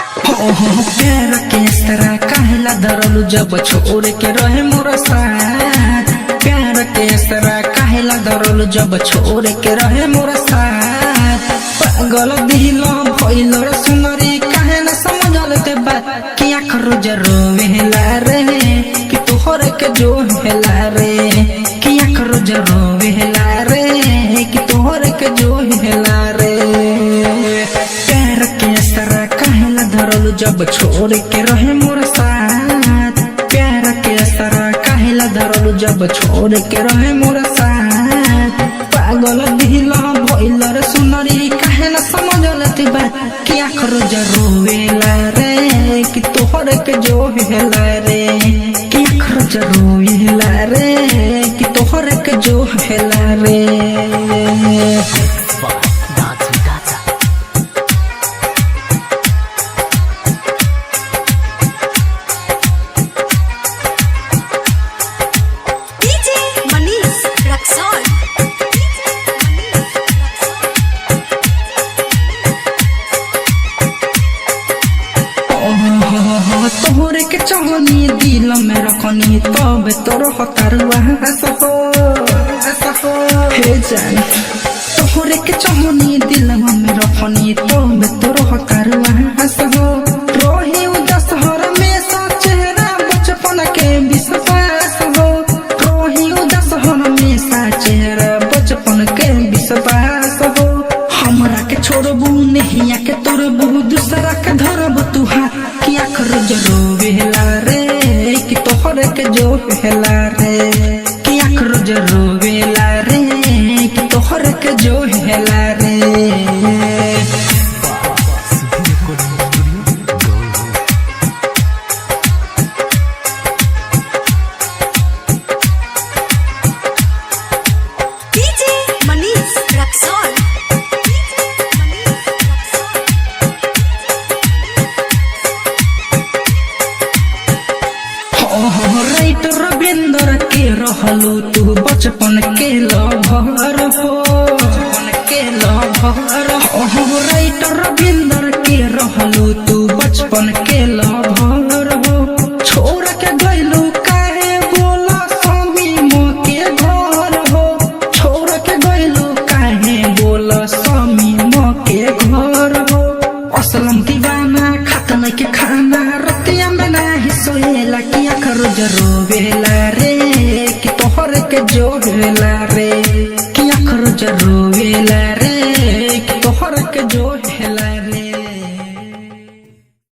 प्यार के तरह कहला धरलू जब छोड़ के रहे मोरा साथ। प्यार के तरह कहला धरलू जब छोड़ के रहे मोरा साथ। पागल दिल भइल रे सुनरी काहे न समझल ते बात कि आखिर जरो वेला रे कि तोहर के जो हेला रे कि आखिर जरो वेला रे कि तोहर के जो हेला रे। प्यार के तरह कहला धरलू जब छोड़ के रहे मोरा साथ। प्यार के तरह कहला धरलू जब छोड़ के रहे मोरा साथ। पागल दिल भइल रे सुनरी काहे न समझल ते बात कि आखिर जरो वेला रे कि तोहर के जो हेला रे कि आखिर जरो वेला रे कि तोहर के जो हेला रे। तोहरे के चाहनी दिल में रखनी तब तोर हतारुआ हे जान। तोहरे के चाहनी दिल में रखनी तब तोर हतारुआ रोही उदास हर में सा चेहरा बचपन के विश्वास हो। रोही उदास हर में सा चेहरा बचपन के विश्वास हो। हमरा के छोड़बू नहीं के तोड़बू दूसरा के धरब तुहा कि आखिर जरो वेला रे कि तोहर के जो हेला रे कि आखिर जरो वेला रे कि तोहर के जो हेला रे। राइटर रविंद्र के रहलू तू बचपन के लभर हो। राइटर रविंद्र के रहलू तू बचपन के लभर हो। छोड़ के गइलू काहे बोला स्वामी मो के घर हो। छोड़ के गइलू काहे बोला स्वामी मो के घर हो। असलम दीवाना खाता नहीं के खाना रतिया में नहीं सोएला कि आखिर जरो वेला रे कि तोहर के जो हेला रे कि आखिर जरो वेला रे कि तोहर के जो हेला।